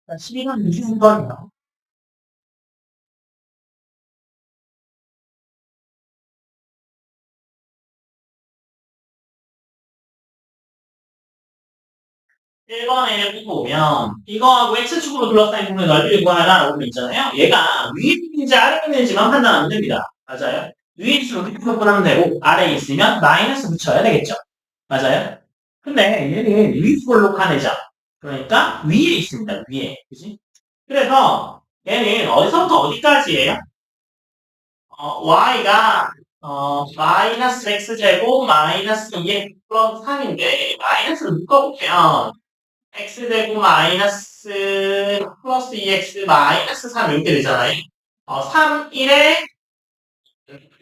12번 무슨 번이요? 1번에 보면 이거하고 x축으로 둘러싸인 부분의 넓이를 구하라라고 되어 있잖아요. 얘가 위에 있는지 아래에 있는지만 판단하면 됩니다. 맞아요. 위에 있으면 그렇게 하면 되고 아래에 있으면 마이너스 붙여야 되겠죠. 맞아요. 근데 얘는 위볼로 가내죠. 그러니까 위에 있습니다. 위에. 그지? 그래서 얘는 어디서부터 어디까지예요? y가 마이너스 x제곱 마이너스 2x 플러스 3인데 마이너스를 묶어보면 x제곱 마이너스 플러스 2x 마이너스 3 이렇게 되잖아요. 3, 1에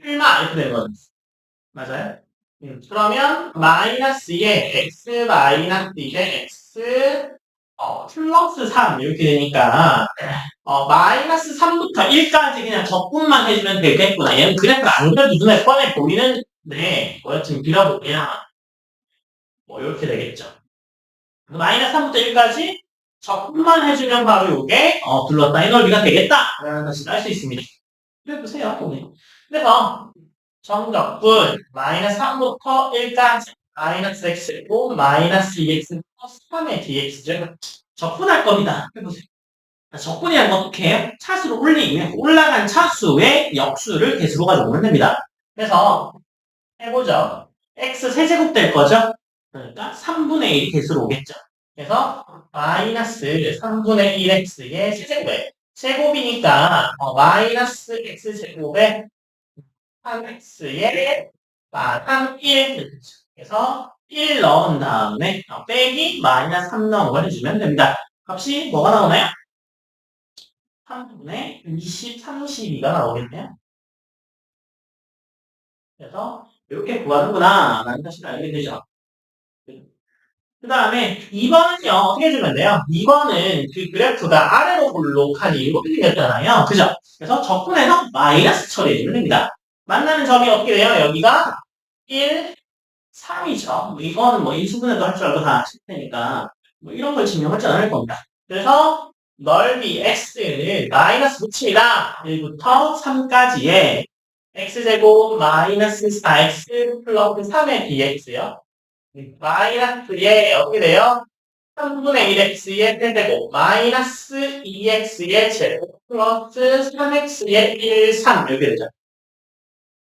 1만 이렇게 되는 거죠. 맞아요? 그러면 마이너스 2에 x 마이너스 2에 x 플러스 3 이렇게 되니까 마이너스 3부터 1까지 그냥 적분만 해주면 되겠구나. 얘는 그래프를 안 그래도 눈에 뻔해 보이는데 뭐였든 그려보면 뭐 이렇게 되겠죠. 마이너스 3부터 1까지 적분만 해주면 바로 이게 둘러싸인 넓이가 되겠다라는 것을 알 수 있습니다. 그래보세요. 그래서 정적분 마이너스 3부터 1까지 마이너스 x고 마이너스 2x 플러스 3의 dx죠. 적분할 겁니다. 해보세요. 적분이라는 건 어떻게 해요? 차수를 올리면 올라간 차수의 역수를 개수로 가져오면 됩니다. 그래서 해보죠. x 세제곱 될 거죠? 그러니까 3분의 1이 개수로 오겠죠. 그래서 마이너스 3분의 1x의 세제곱에 제곱이니까 마이너스 x제곱에 3x에 3, 1 그래서 1 넣은 다음에 빼기 마이너스 3 넣은 걸 해주면 됩니다. 값이 뭐가 나오나요? 3분의 20, 32가 나오겠네요. 그래서 이렇게 구하는구나 라는 사실을 알게 되죠. 그 다음에 2번은요 어떻게 해주면 돼요? 2번은 그 그래프가 아래로 볼록한 이유가 생겼잖아요. 그죠? 그래서 적분해서 마이너스 처리해주면 됩니다. 만나는 점이 어떻게 돼요? 여기가 1, 3이죠. 이거는 뭐 인수분해도 할 줄 알고 다 아실 테니까 뭐 이런 걸 증명하지 않을 겁니다. 그래서 넓이 x를 마이너스 붙입니다. 1부터 3까지의 x제곱 마이너스 4x 플러스 3의 dx요. 마이너스에 어떻게 돼요? 3분의 1x의 세제곱 마이너스 2x의 제곱 플러스 3x의 1, 3 이렇게 되죠.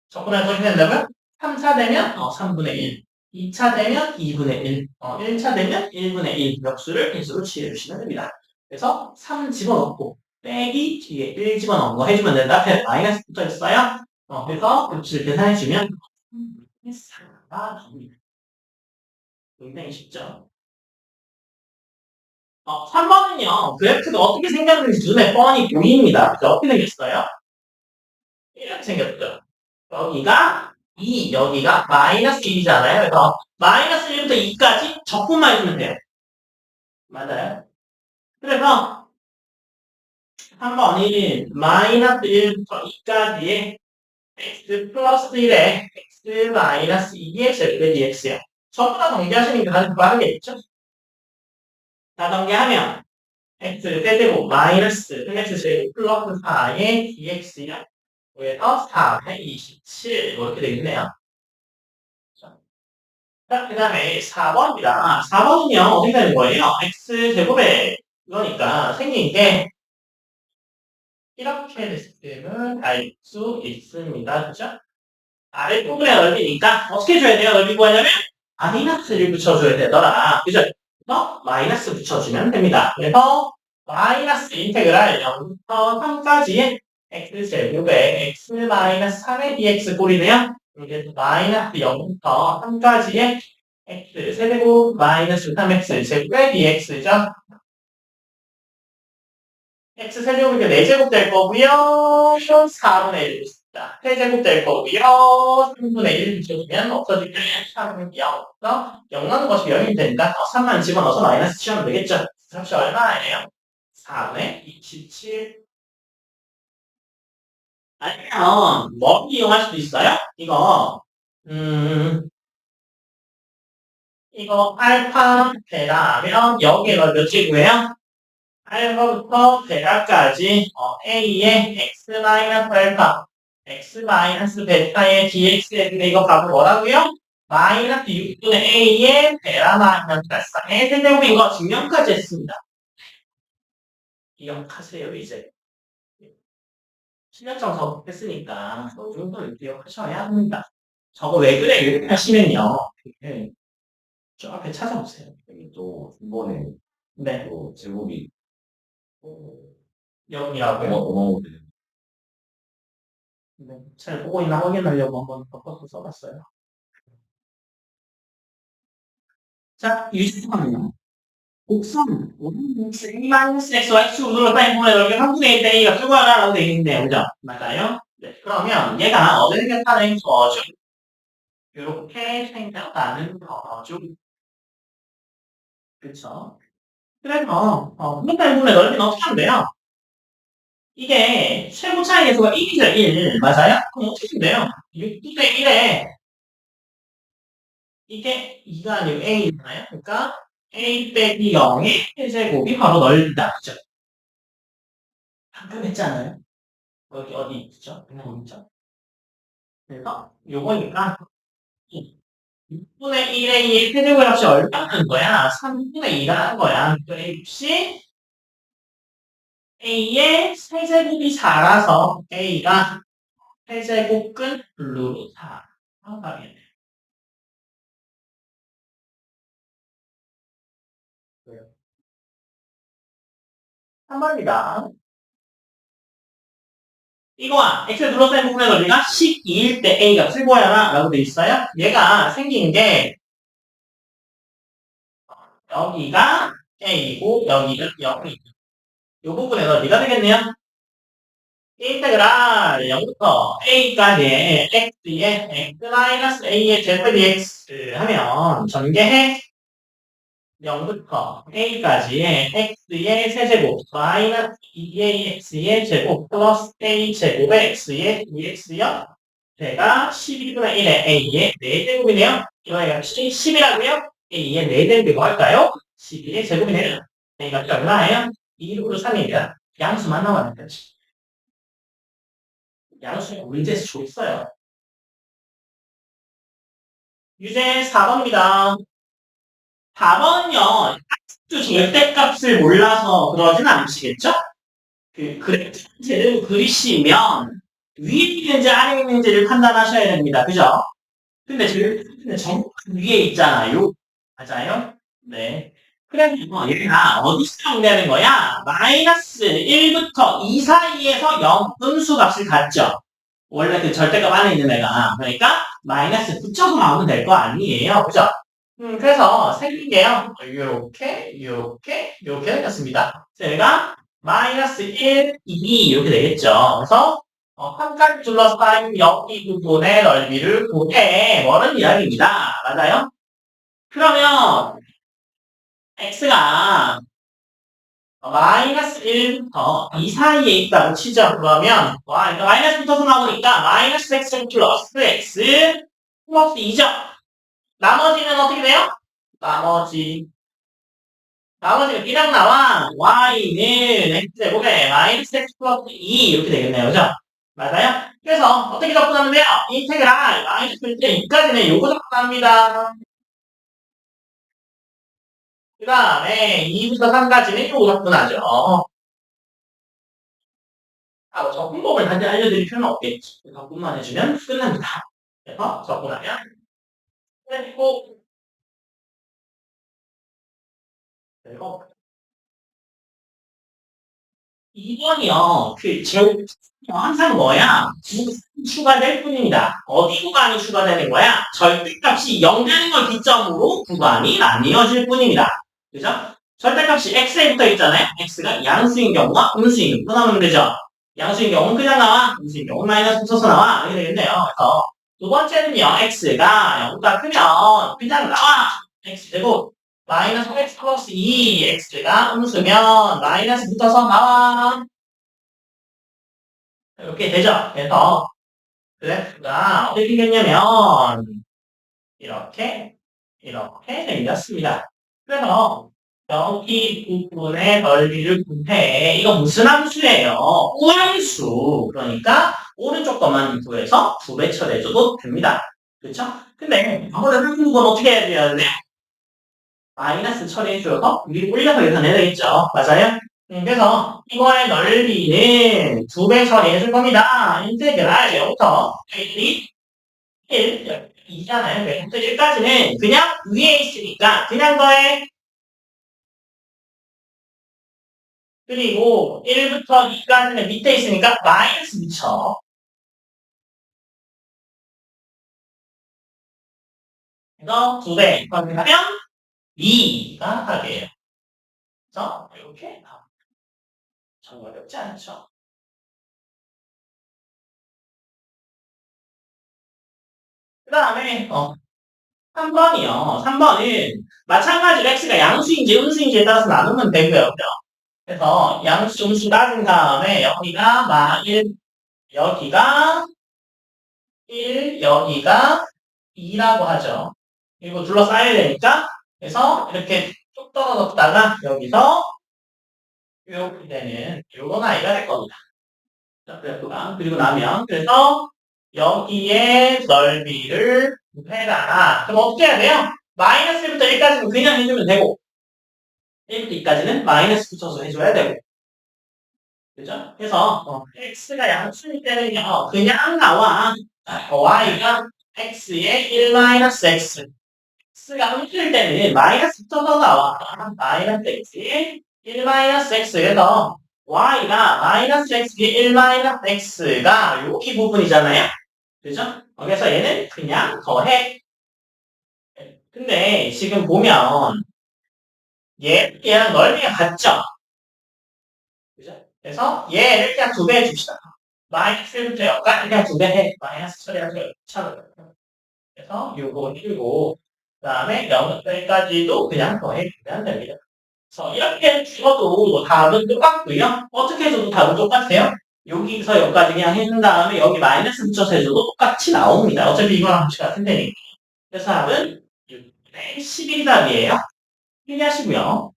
적분해서 어떻게 된다고요? 3차 되면 3분의 1, 2차 되면 2분의 1, 1차 되면 1분의 1 역수를 개수로 취해주시면 됩니다. 그래서 3 집어넣고 빼기 뒤에 1 집어넣은 거 해주면 된다. 앞에 마이너스 붙어 있어요. 그래서 곱수를 계산해주면 4가 나옵니다. 굉장히 쉽죠? 3번은요, 그래프가 어떻게 생겼는지 눈에 뻔히 보입니다. 어떻게 생겼어요? 이렇게 생겼죠. 여기가 2, 여기가 마이너스 1이잖아요. 그래서 마이너스 1부터 2까지 적분만 해주면 돼요. 맞아요. 그래서 3번이 마이너스 1부터 2까지의 x 플러스 1에 x 마이너스 2의 제곱의 dx요. 전부 다 정리하시는 게 가장 빠르겠죠? 다 정리하면 x 세제곱 마이너스 x 제곱 플러스 4의 dx요. 그래서 4의 27 이렇게 되겠네요. 자, 그 다음에 4번입니다. 4번은요, 어떻게 되는 거예요? x제곱에 이거니까 생긴 게 이렇게 됐음을 알 수 있습니다. 그죠? 아래부분의 넓이니까 어떻게 줘야 돼요? 넓이 구하려면 마이너스를 붙여줘야 되더라. 그죠? 그래서 마이너스 붙여주면 됩니다. 그래서 마이너스 인테그랄 0부터 3까지의 x제곱에 x 마이너스 3의 dx 꼴이네요. 이게 마이너스 0부터 3까지의 x 세제곱 마이너스 3x 제곱의 dx죠. x 세제곱이 4제곱 될 거고요. 4분의 1 있습니다. 세제곱 될 거고요. 3분의 1 붙여주면 없어지면 3은 0. 0 나는 것이 0이 되니까 3만 집어넣어서 마이너스 치우면 되겠죠. 값이 얼마예요? 4분의 27. 아니면 뭐 이용할 수도 있어요? 이거 알파 베라면 여기에 넓이 어떻게 구해요? 알파부터 베타까지 A의 x 마이너스 알파, x 마이너스 베타의 dx인데 이거 바로 뭐라고요? 마이너스 6분의 A의 베라 마이너스 알파의 세제곱인 거 증명까지 했습니다. 기억하세요, 이제. 실력점 접했으니까 이 정도는 기억하셔야 합니다. 저거 왜 그래? 이렇게 하시면요. 네. 저 앞에 찾아보세요. 여기 또 이번에 네. 또 제목이 여기라고요. 어마어마하게 네. 잘 보고 있나 확인하려고 한번 바꿔서 써봤어요. 자, 유지선이요. 곡선, A-X와 X으로 사인 분의 넓이 3분의 1 A가 수거하라고 되어 있는데, 그죠? 맞아요? 네. 그러면 얘가 어디 생겼다는 거죠? 이렇게 생겼다는 거죠. 그쵸? 그래서, 분의 분의 넓이는 어떻게 하면 돼요? 이게 최고 차이 계수가 1이죠, 1. 맞아요? 그럼 어떻게 하면 돼요? 6분의 1에 이게 2가 아니고 A잖아요? 그러니까 A 빼기 0의 세제곱이 바로 넓이다. 그죠? 방금 했잖아요. 여기 어디 있죠? 여기 있죠? 그래서 요거니까 6분의 1의 2의 세제곱 값이 얼마인 거야? 3분의 2라는 거야. 그 A 값이 A의 세제곱이 4라서 A가 세제곱 끝 루트 4. 하겠네. 3번입니다. 이거와 x를 둘러싸인 부분의 넓이가 12일 때 a 값을 구하여라 라고 돼 있어요. 얘가 생긴 게 여기가 a이고 여기가 0이고 이 부분의 넓이가 되겠네요. 인테그랄 0부터 a까지의 x의 x-a의 제곱 dx 하면 전개해 0부터 a까지의 x의 세제곱 마이너스 2ax의 제곱 플러스 a 제곱의 x의 dx요. 제가 12분의 1의 a의 4제곱이네요. 이거가 10이라고요? a의 4제곱이 뭐 할까요? 12의 제곱이네요. a가 얼마예요? 2루트 3입니다. 양수만 나와야 되지. 양수는 문제에서 줬어요. 유제 4번입니다. 4번은요, 절대값을 몰라서 그러진 않으시겠죠? 그 그래프를 그리시면 위에 있는지 아래에 있는지를 판단하셔야 됩니다. 그죠? 근데 저는 정확 위에 있잖아요. 맞아요? 네. 그래서 얘가 어디서 정리하는 거야? 마이너스 1부터 2 사이에서 0 음수 값을 갖죠. 원래 그 절대값 안에 있는 애가. 그러니까 마이너스 붙여서 나오면 될 거 아니에요. 그죠? 그래서 생긴 게요. 요렇게 생겼습니다. 제가 마이너스 1, 2 이렇게 되겠죠. 그래서 한 칸 둘러싸인 여기 부분의 넓이를 구해 뭐는 이야기입니다. 맞아요? 그러면 x가 마이너스 1부터 2 사이에 있다고 치죠. 그러면 그러니까 마이너스 붙어서 나오니까 마이너스 x 플러스 x 플러스 2죠. 나머지는 어떻게 돼요? 나머지가 그냥 나와. y는 x제곱에 마이너스 x 플러스 2 이렇게 되겠네요. 그죠? 맞아요? 그래서 어떻게 접근하면 돼요? 인테그랄 마이너스 1대 2까지는 요거 접근합니다. 그 다음에 2부터 3까지는 요거 접근하죠. 뭐 접근법을 단지 알려드릴 필요는 없겠지. 접근만 해주면 끝납니다. 그래서 접근하면 그리고 2번이요. 항상 뭐야? 추가될 뿐입니다. 어디 구간이 추가되는 거야? 절대값이 0 되는 걸 기점으로 구간이 나뉘어질 뿐입니다. 그죠? 절대값이 x에 붙어 있잖아요. x가 양수인 경우와 음수인 경우 나오면 되죠. 양수인 경우는 그냥 나와. 음수인 경우는 마이너스 붙여서 나와. 이렇게 되겠네요. 그래서 두 번째는요. x가 0보다 크면 그냥 나와. x제곱 마이너스 x 플러스 2 x가 음수면 마이너스 붙어서 나와. 이렇게 되죠. 그래서 그래프가 어떻게 생겼냐면 이렇게 생겼습니다. 그래서 여기 부분의 넓이를 구해. 이거 무슨 함수예요? 우함수. 그러니까 오른쪽 것만 구해서 두 배 처리해줘도 됩니다. 그렇죠? 근데 이번에 한국 건 어떻게 해야 돼요? 마이너스 처리해줘서 위로 올려서 계산해야 되겠죠. 맞아요? 그래서 이거의 넓이는 두 배 처리해줄 겁니다. 인테그랄 0부터 1, 2잖아요. 그래서 1까지는 그냥 위에 있으니까 그냥 더해. 그리고 1부터 2까지는 밑에 있으니까 마이너스 붙여. 그래서 두 배. 그러면 2가 답이에요. 그래서 이렇게 정말 어렵지 않죠? 그 다음에 3번이요. 3번은 마찬가지로 x가 양수인지 음수인지에 따라서 나누면 되고요. 그죠? 그래서 양수, 음수 따진 다음에 여기가 1, 여기가 2라고 하죠. 그리고 둘러싸여야 되니까 그래서 이렇게 쭉 떨어졌다가 여기서 이렇게 되는 요런 아이가 될 겁니다. 자, 그래프가. 그리고 나면 그래서 여기에 넓이를 해라. 그럼 어떻게 해야 돼요? 마이너스 1부터 1까지는 그냥 해주면 되고 1부터 2까지는 마이너스 붙여서 해줘야 되고 그죠? 그래서 x가 양수일 때는요 그냥 나와 y가 x의 1-x x가 음수일 때는 마이너스 붙여서 나와 마이너스 x의 1-x 그래서 y가 마이너스 x의 1-x가 여기 부분이잖아요 그죠? 그래서 얘는 그냥 더해 근데 지금 보면 얘랑 넓이가 같죠? 그죠? 그래서 얘를 그냥 두 배 해줍시다. 마이너스 1부터 여기까지 그냥 두 배 해. 마이너스 처리하고 차로. 그래서 요거 해주고 그 다음에 0부터 1까지도 그냥 더해주면 됩니다. 그래서 이렇게 주어도 답은 똑같고요. 어떻게 해줘도 답은 똑같아요. 여기서 여기까지 그냥 해준 다음에 여기 마이너스 붙여서 해줘도 똑같이 나옵니다. 어차피 이거랑 같이 같은 데니까. 그래서 답은 6분의 11이 답이에요. 필기하시고요.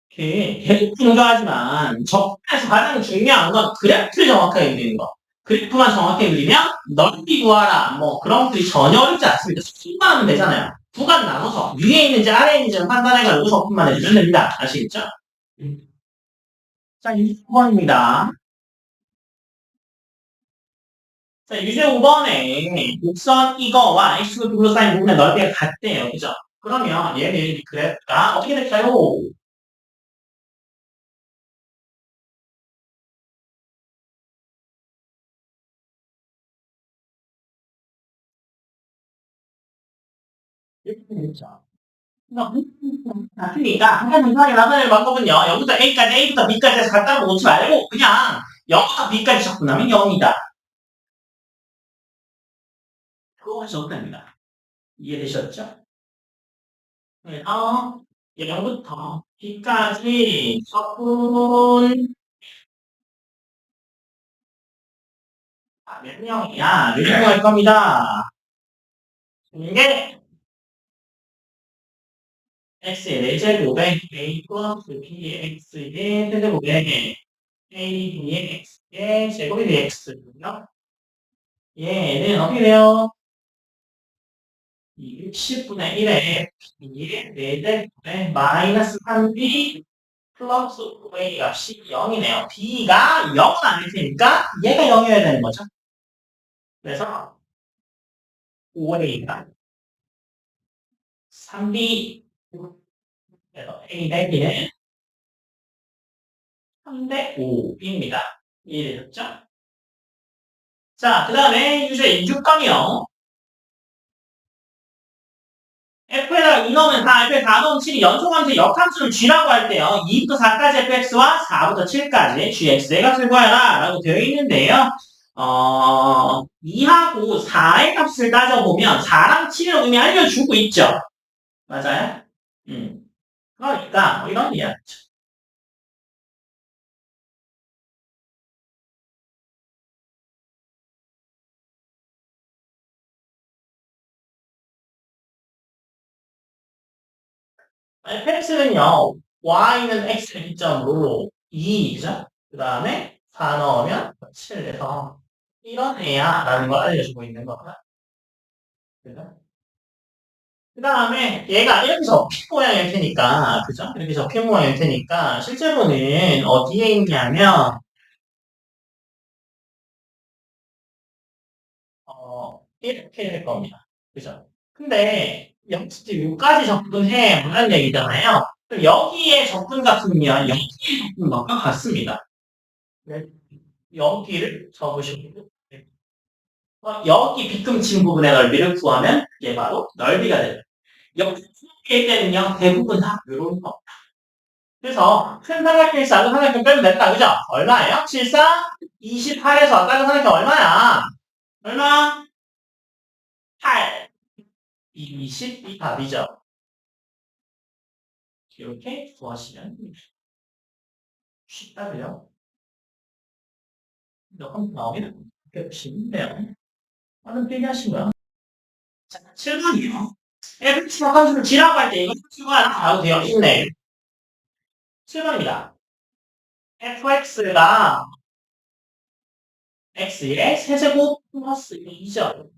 계속 중요하지만 접근에서 가장 중요한 건 그래프를 정확하게 그리는 거. 그래프만 정확하게 그리면 넓이 구하라. 뭐 그런 것들이 전혀 어렵지 않습니다. 수만 하면 되잖아요. 구간 나눠서 위에 있는지 아래에 있는지 판단해가지고 접근만 해주면 됩니다. 아시겠죠? 자, 6번입니다. 자, 유제 5번에 곡선 이거와 x축을 둘러싸인 부분의 넓이가 같대요. 그죠? 그러면 얘는 그래프가 어떻게 될까요? 이렇게 되겠죠. 그러니까 한가지 이상하게 나타낼 방법은요. 0부터 A까지, A부터 B까지 해서 갖다 놓지 말고 그냥 0부터 B까지 접근하면 0이다. 그거 하셔도 됩니다. 이해되셨죠? 그래서 0부터 B까지 접근하면 0이야. 이렇게 할 겁니다. 이게 x의 4제곱에 a 플러스 b의 x의 세제곱에 a b의 x의 제곱이 dx거든요. 얘는 어떻게 돼요? 10분의 1에 b의 4제곱에 마이너스 3b 플러스 5a 값이 0이네요. b가 0은 아닐 테니까 얘가 0이어야 되는 거죠. 그래서 5a가 3b 그래서 a 대 b는 3대 5입니다. 이해되셨죠? 자, 그 다음에 유제 6번이요. f에다가 2 넣으면 4, f에 4 넣으면 7이 연속함수 역함수를 g라고 할 때요. 2부터 4까지 fx와 4부터 7까지 gx의 값을 구하라 라고 되어 있는데요. 2하고 4의 값을 따져보면 4랑 7이라고 이미 알려주고 있죠. 맞아요? 그러니까 뭐 이런 이야기. fx는요, y는 x의 기점으로 2, 그죠? 그 다음에 4 넣으면 7에서 이런 애야 라는 걸 알려주고 있는 거야. 그죠? 그 다음에 얘가 이렇게 접힌 모양일 테니까, 그죠? 이렇게 접힌 모양일 테니까, 실제로는 어디에 있냐면, 이렇게 될 겁니다. 그죠? 근데, 여기까지 접근해, 라는 얘기잖아요. 그럼 여기에 접근 같으면 여기에 접근과 같습니다. 네. 여기를 접으시고, 여기 비금친 부분의 넓이를 구하면 이게 바로 넓이가 돼요. 여기 일 때는요, 대부분 다 이런 거. 그래서 큰 삼각형이 작은 삼각형 빼면 된다. 그죠? 얼마예요? 74, 28에서 작은 삼각형 얼마야? 얼마? 8, 22 답이죠. 이렇게 구하시면 쉽다고요. 한번 나오면 이렇게 보시면 빠른 필기 하시고요. 자, 7번이요. fx가 함수를 지라고 할 때 이거 추가라고 되어 있네. 7번입니다. fx가 x의 세제곱 플러스 2죠.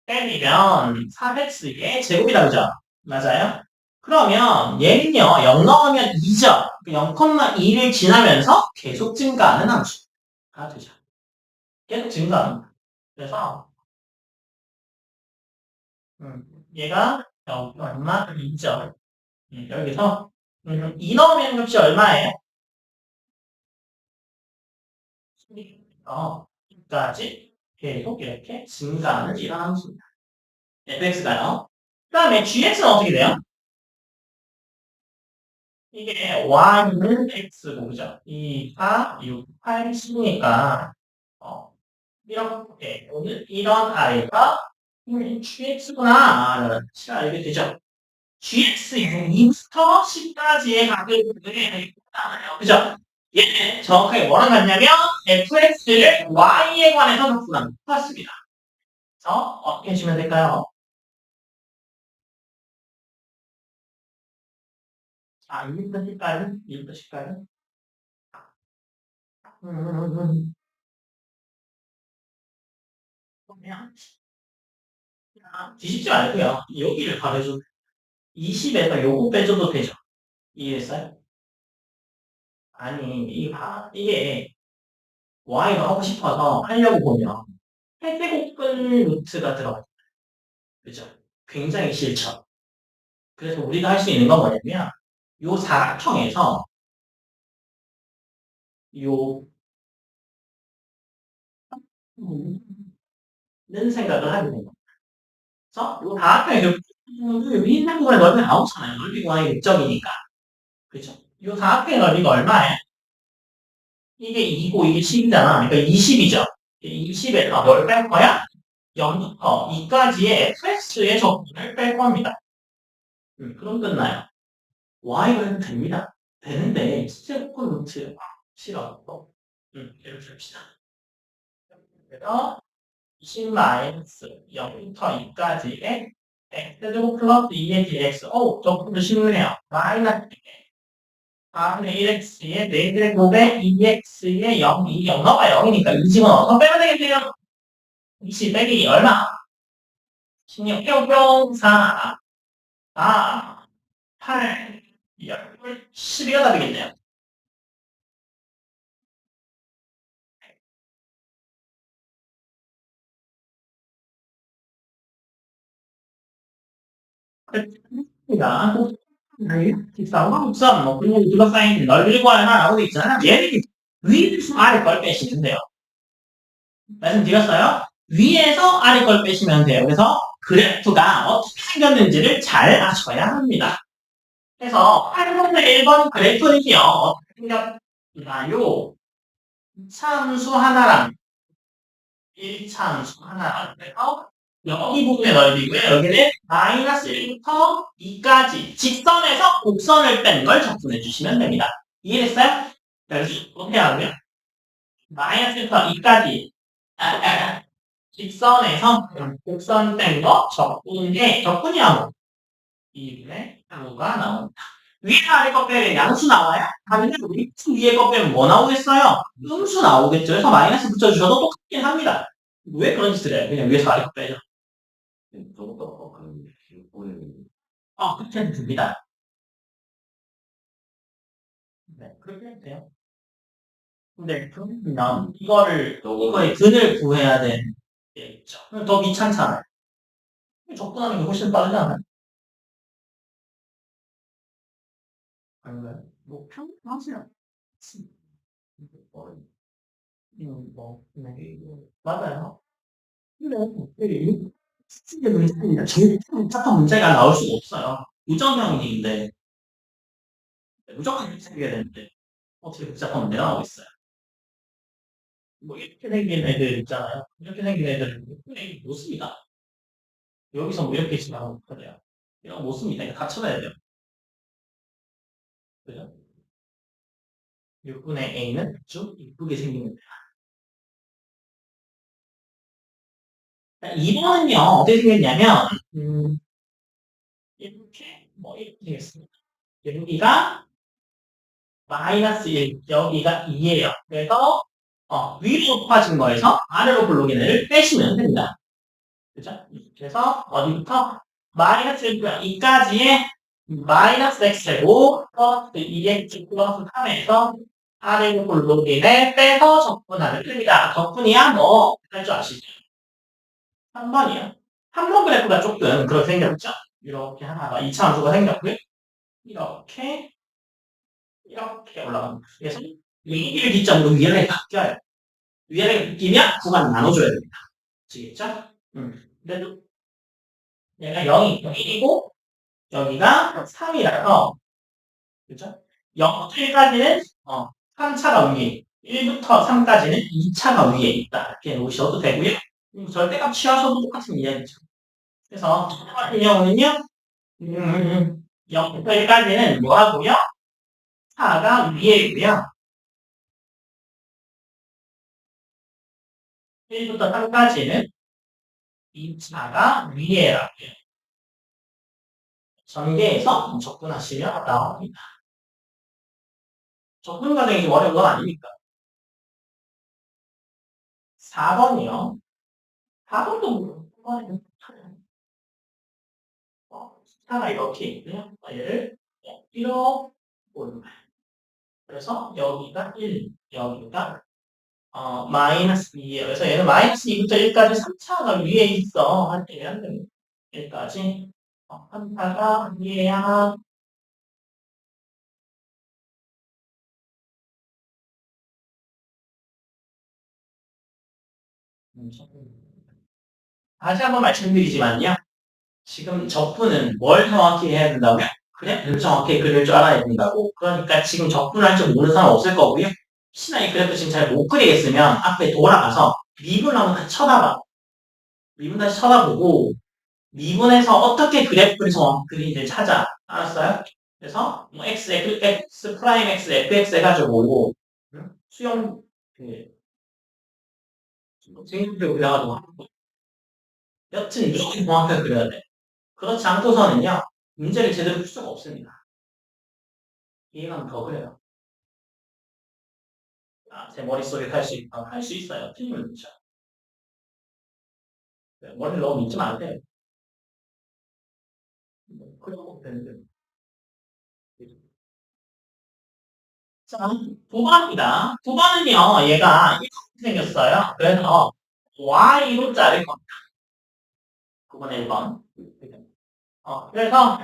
때리면 4x의 제곱이다, 그죠? 맞아요? 그러면 얘는요, 0 넣으면 2죠. 0,2를 지나면서 계속 증가하는 함수가 되죠. 계속 증가합니다. 그래서 얘가 얼마? 2죠. 여기서 2 넣으면 값이 얼마예요? 까지 계속 이렇게 증가하는 이런 함수입니다. fx가요. 그 다음에 gx는 어떻게 돼요? 이게 y는 x고, 그죠? 2, 4, 6, 8, 10이니까, 이렇게, 오늘 이런 i가 gx구나. 잘 알게 되죠? gx의 2부터 10까지의 각을 나와요. 그죠? 얘는 정확하게 뭐랑 같냐면, fx를 y에 관해서 접근하는 것 같습니다. 그래서, 어떻게 해주면 될까요? 자, 2부터 10까지, 2부터 10까지. 그러면, 뒤집지 말고요. 여기를 가려줘. 20에서 요거 빼줘도 되죠. 이해했어요? 아니, 이게 Y가 하고 싶어서 하려고 보면 해제곱근 루트가 들어가요. 그죠? 굉장히 싫죠. 그래서 우리가 할 수 있는 건 뭐냐면 요 사각형에서 요 는 생각을 하게 됩니다. 그래서 요 사각형의 흰 부분의 넓이가 나오잖아요. 넓이 구하기 목적이니까. 그죠? 요 사각형의 넓이가 얼마예요? 이게 2고 이게 10이잖아. 그러니까 20이죠. 20에서 뭘 뺄 거야? 0부터 2까지의 fx의 적분을 뺄 겁니다. 그럼 끝나요. y가 해도 됩니다. 되는데 스테로콘 루트 싫어. 이렇게 합시다. 그래서 20 마이너스 0부터 2까지의 x제곱 플러스 2의 dx. 적분도 쉽네요. 마이너스 다음에 1x의 4제곱에 2x의 0, 2, 0가 0이니까 이 집어넣어서 빼면 되겠네요. 20 빼기 얼마? 16, 뿅뿅, 4, 4, 8, 10, 12가 답이겠네요. 그러니까 쌍방국선 뭐 그리고 둘러싸인 넓이를 구하라고 돼 있잖아. 얘는 위에서 아래 걸 빼시면 돼요. 말씀드렸어요? 위에서 아래 걸 빼시면 돼요. 그래서 그래프가 어떻게 생겼는지를 잘 아셔야 합니다. 그래서 8번의 1번 그래프는요. 어떻게 생겼나요? 참수 하나랑 1참수 하나랑 그래서 여기 부분의 넓이고요. 여기는 마이너스 1부터 2까지 직선에서 곡선을 뺀 걸 적분해 주시면 됩니다. 이해됐어요? 여기 어떻게 하고요? 마이너스 1부터 2까지 직선에서 곡선 뺀 거 적분해. 적분이야 뭐. 2분의 3가 나온다. 위에 아래 거 빼면 양수 나와요? 아니면 위에 거 빼면 뭐 나오겠어요? 음수 나오겠죠. 그래서 마이너스 붙여주셔도 똑같긴 합니다. 왜 그런 짓을 해요? 그냥 위에서 아래 거 빼죠. 저것도 그런 6분의 그렇게 됩니다. 네, 그렇게 해도 돼요. 근데 그러면 이거의 근을 구해야 되겠죠. 더 귀찮잖아요. 접근하는 게 훨씬 빠르잖아요. 아닌가요? 뭐 평하세요. 네. 맞아요. 근데 이게 문제입니다. 제일 복잡한 문제가 나올 수가 없어요. 우정형인데 무조건 이렇게 생겨야 되는데 어떻게 복잡한 문제가 나오고 있어요. 뭐 이렇게 생긴 애들 있잖아요. 이렇게 생긴 애들은 못 씁니다. 여기서 뭐 이렇게 지나가면 어떡해요? 이런 거못 씁니다. 이거 다 쳐내야 돼요. 그죠? 6분의 A는 좀 이쁘게 생기는 거예요. 2번은요, 어떻게 생겼냐면, 이렇게 되겠습니다. 여기가 마이너스 1, 여기가 2예요. 그래서, 위로 높아진 거에서 아래로 굴러긴 애를 빼시면 됩니다. 그죠? 그래서, 어디부터? 마이너스 1, 2까지의 마이너스 x제곱 플러스 2x 플러스 3에서 아래로 굴러긴 애 빼서 적분하면 됩니다. 적분이야, 뭐, 할 줄 아시죠? 3번이요. 3번 그래프가 조금 그렇게 생겼죠? 이렇게 하나가 2차 함수가 생겼고요. 이렇게, 이렇게 올라갑니다. 그래서 여기를 기점으로 위아래가 바뀌어요. 위아래가 바뀌면 구간 나눠줘야 됩니다. 아시겠죠? 그래도 얘가 0이 1이고 여기가 3이라서 그죠? 0부터 1까지는 3차가 위에 1부터 3까지는 2차가 위에 있다. 이렇게 놓으셔도 되고요. 절대값 취하셔도 똑같은 이야기죠. 그래서 저 같은 경우는요. 0부터 1까지는 뭐 하고요? 4가 위에 있고요. 1부터 3까지는 2차가 위에라고 해요. 전개해서 접근하시면 나옵니다. 접근 과정이 좀 어려운 건 아니니까. 4번이요. 4번도 뭐, 숫자가 이렇게 있고요. 얘를 이렇게 보는 거예요. 그래서 여기가 1, 여기가 마이너스 2예요. 그래서 얘는 마이너스 2부터 1까지 3차가 위에 있어. 할 때면 1까지 3차가 위에야. 다시 한번 말씀드리지만요. 지금 적분은 뭘 정확히 해야 된다고요? 그래프를 정확히 그릴 줄 알아야 된다고. 그러니까 지금 적분을 할 줄 모르는 사람 없을 거고요. 혹시나 이 그래프 지금 잘 못 그리겠으면 앞에 돌아가서 미분 한번 다시 쳐다봐. 미분 다시 쳐다보고 미분에서 어떻게 그래프를 정확히 그리는지 찾아. 알았어요? 그래서 뭐 x 프라임 x, fx 해가지고 수영 그 생각을 그려가지고 여튼 이렇게 정확하게 그려야 돼. 그렇지 않고서는요. 문제를 제대로 풀 수가 없습니다. 이해가 더 그래요. 제 머릿속에 할 수 있다. 할 수 있어요. 틀리면 그렇죠. 머리를 너무 믿지 마세요. 그러고 되는데. 자, 9번입니다. 9번은요, 얘가 이렇게 생겼어요. 그래서 y로 자를 겁니다. 9번 1번. 그래서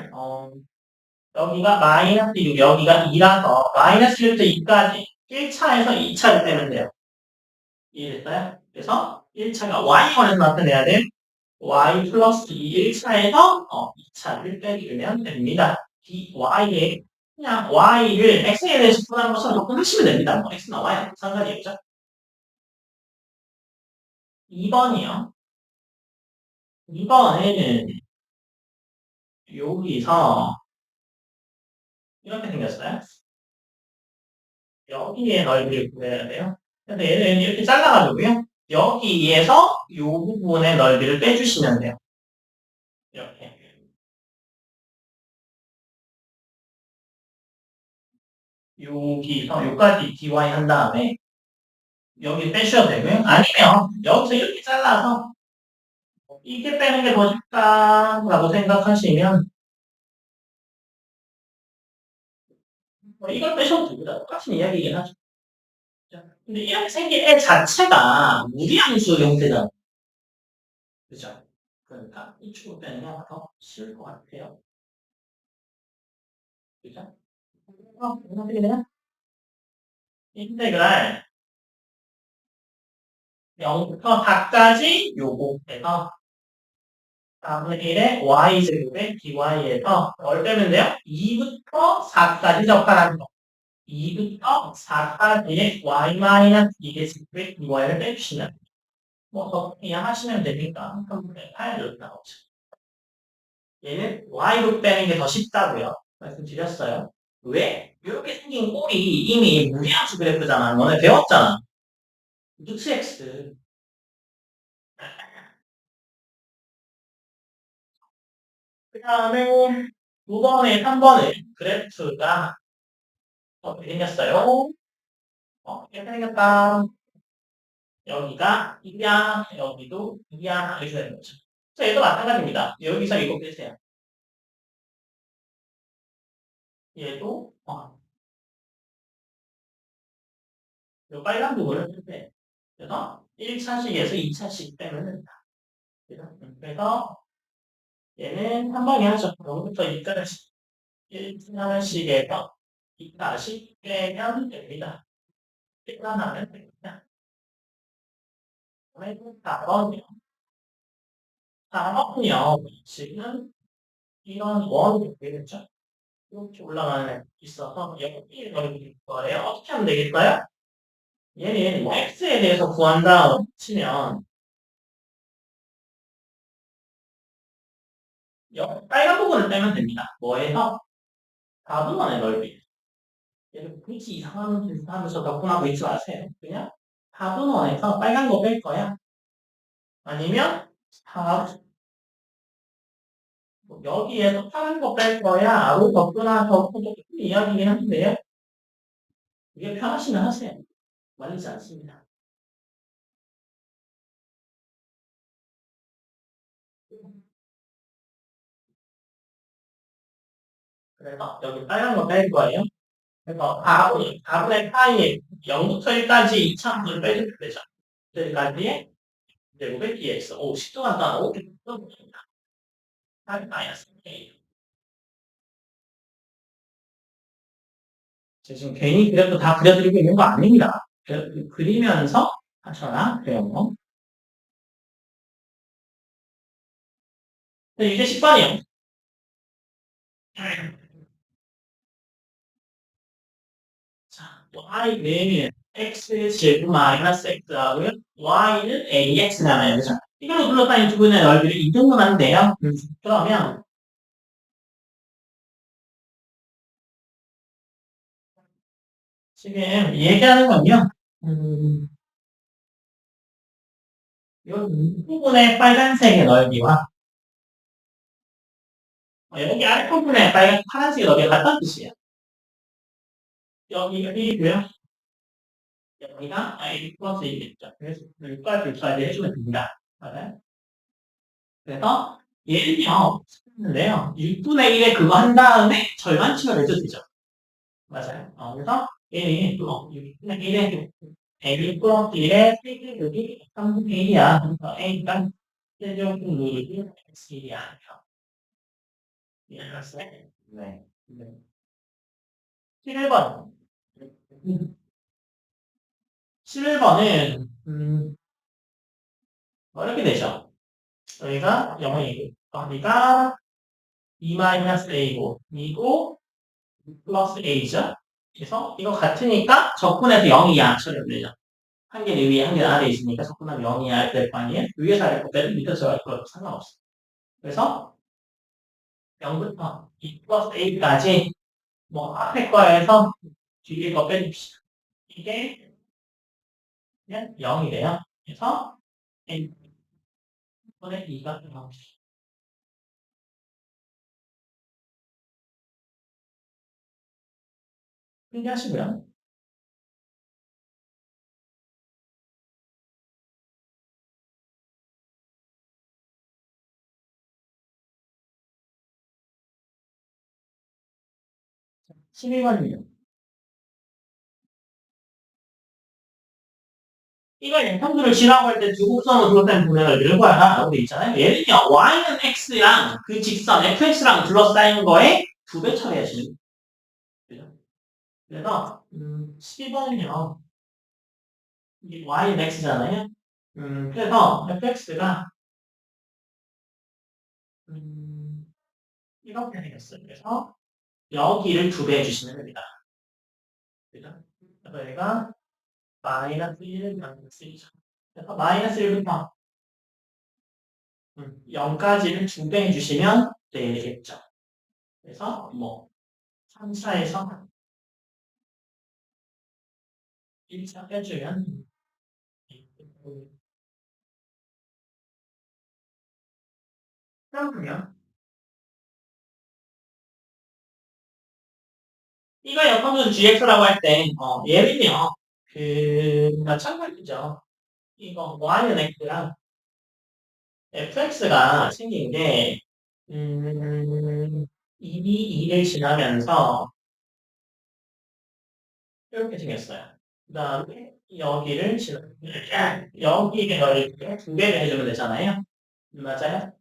여기가 마이너스 6, 여기가 2라서 마이너스 1부터 2까지 1차에서 2차를 빼면 돼요. 이해됐어요? 그래서 1차가 y원에서 나타내야 돼. y 플러스 2 1차에서 2차를 빼기면 됩니다. y에 그냥 y를 x에 대해서 분하는 것처럼 접근하시면 됩니다. 뭐 x나 y랑 상관이 없죠. 2번이요. 2번은 여기서 이렇게 생겼어요. 여기에 넓이를 구해야 돼요. 근데 얘는 이렇게 잘라가지고요. 여기에서 이 부분의 넓이를 빼주시면 돼요. 이렇게. 여기서 여기까지 dy 한 다음에 여기 빼셔도 되고요. 아니면 여기서 이렇게 잘라서 이게 빼는 게 더 쉽다라고 생각하시면 이걸 빼셔도 됩니다. 똑같은 이야기이긴 하죠. 근데 이렇게 생긴 애 자체가 무리함수 형태잖아요. 그죠? 그러니까 이쪽으로 빼는 게 더 쉬울 것 같아요. 그죠? 어떻게 되냐? 인테그랄 0부터 4까지 요거에서 4분의 1의 y제곱의 dy에서 뭘 빼면 돼요? 2부터 4까지 접근하는 거. 2부터 4까지의 y-2의 제곱의 dy를 빼주시면 뭐 더 그냥 하시면 되니까 3분의 8을 나오죠. 얘는 y로 빼는 게 더 쉽다고요. 말씀드렸어요. 왜? 이렇게 생긴 꼴이 이미 무리함수 그래프잖아. 너네 배웠잖아. 루트 x. 그 다음에 2번에 3번에 그래프가 어떻게 생겼어요? 이렇게 생겼다. 여기가 2야, 여기도 2야, 이렇게 되는 거죠. 자, 얘도 마찬가지입니다. 여기서 이거 빼세요. 얘도, 이 빨간 부분을 빼. 그래서 1차식에서 2차식 빼면 된다. 그래서 얘는 한 방에 하죠. 0부터 2까지 1차식에서 2차식 빼면 됩니다. 빼면 됩니다. 그러면 4번이요. 4번이요. 지금 이런 원이 되겠죠? 이렇게 올라가는 애 있어서 여기에 넣을 거예요. 어떻게 하면 되겠어요? 얘는 x에 대해서 구한 다음 치면 빨간 부분을 빼면 됩니다. 뭐에서? 다분원의 넓이. 얘를 굳이 이상한 짓 하면서 접근하고 있지 마세요. 그냥 다분원에서 빨간 거 뺄 거야. 아니면 여기에서 파란 거 뺄 거야. 아로 접근하셔서 좀 이야기긴 한데요. 이게 편하시면 하세요. 말리지 않습니다. 그래서 여기 빨간 거 뺄 거예요. 그래서 4분의 파이 0부터 1까지 2차분을 빼주면 되죠. 여기까지 제곱의 dx. 오, 10도 간다. 오, 10도 간다. 8 마이너스 k. 지금 괜히 그래도 다 그려드리고 있는 거 아닙니다. 그리면서 하셔라. 그래요. 이제 10번이요. 자, y는 x제곱 마이너스 x 하고요. y는 ax잖아요. 그죠? 이걸로 둘러싸인 두 분의 넓이를 이등분하면 돼요. 그러면 지금 얘기하는 건요. 이 부분의 빨간색의 넓이와 여기 아랫부분의 파란색의 넓이가 같다는 뜻이에요. 여기가 1이고요. 여기가 a 플러스 1이겠죠. 그래서 여기까지 해주면 됩니다. 맞아요? 그래서 얘는요, 는데요 6분의 1에 그거 한 다음에 절반씩을 해줘도 되죠. 맞아요. 그래서 얘는 또 6분의 1에 a 플러스 1에 세제곱이 3분의 1이야. 그래서 a가 세제곱 루트 x1이야. 이해하셨어요? 네. 11번. 11번은, 이렇게 되죠. 여기가 0이고, 여기가 2-a고, 이고, 플러스 a죠. 그래서 이거 같으니까 적분해서 0이야. 처리되죠. 한 개는 위에, 한 개는 아래에 있으니까 적분하면 0이야 될 거 아니에요? 위에서 아래 거 빼도 밑에서 아래 거 상관없어. 그래서 0부터 2 플러스 a까지 뭐 앞에 거에서 뒤에 거 빼줍시다. 이게 그냥 0이래요. 그래서 n분의 2가 나옵니다. 준비하시고요. 자, 12번입니다. 이걸 평수를 지라고 할 때 두 곡선으로 둘러싸인 분면을 늘과야 라고 돼 있잖아요. 얘는요, y는 x랑 그 직선 fx랑 둘러싸인 거에 2배 처리하시면 돼요. 그죠? 그래서 12번은요, 이게 y는 x잖아요. 그래서 fx가 이렇게 생겼어요. 그래서 여기를 2배 해주시면 됩니다. 그죠? 그래서 얘가 마이너스 1, 마이너스 1이죠. 그래서 마이너스 1부터 0까지를 2배 해주시면 되겠죠. 그래서 뭐 3차에서 1차 빼주면 그러면 이거 역함수 gx라고 할 때 얘는요 마찬가지죠. 이거 y는 x랑 fx가 생긴 게 이미 2를 지나면서 이렇게 생겼어요. 그 다음에 여기를 지나면 여기에 여기를 2배를 해주면 되잖아요. 맞아요?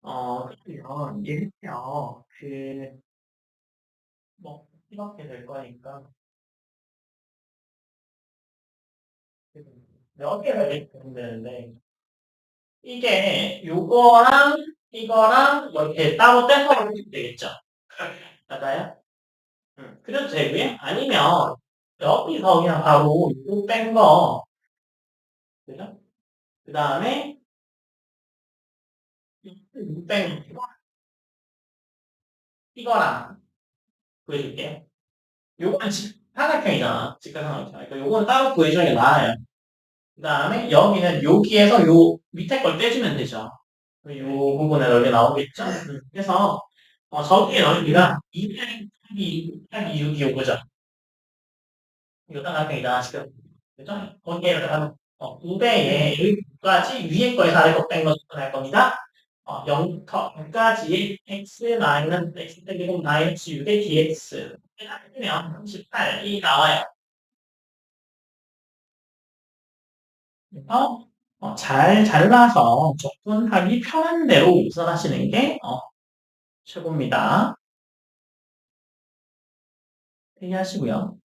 그러면 얘는요 뭐 이렇게 될 거니까 여기를 이렇게 보면 되는데 이게 요거랑 이거랑 이렇게 따로 떼서 하면 되겠죠. 맞아요? 그래도 되고요. 아니면 여기서 그냥 바로 이거 뺀 거, 그죠? 그 다음에 이거 뺀 이거랑 보여줄게요. 요거는 삼각형이잖아. 직각삼각형. 그러니까 요거는 따로 보여주는 게 나아요. 그 다음에 여기는 여기에서 요 밑에 걸 떼주면 되죠. 이 부분에 넓이 나오겠죠? 그래서 저기의 넓이가 2 6이 요거죠. 이거 삼각형이다 지금. 그죠? 거기에다가 2배의 여기까지 위에 거에 아래 거 뺀 거 접근할 겁니다. 0부터 0까지의 x 마이너스 x 제곱 마이너스 6의 dx 하면 38이 나와요. 그래서 잘 잘라서 접근하기 편한 대로 우선하시는 게 최고입니다. 회의하시고요.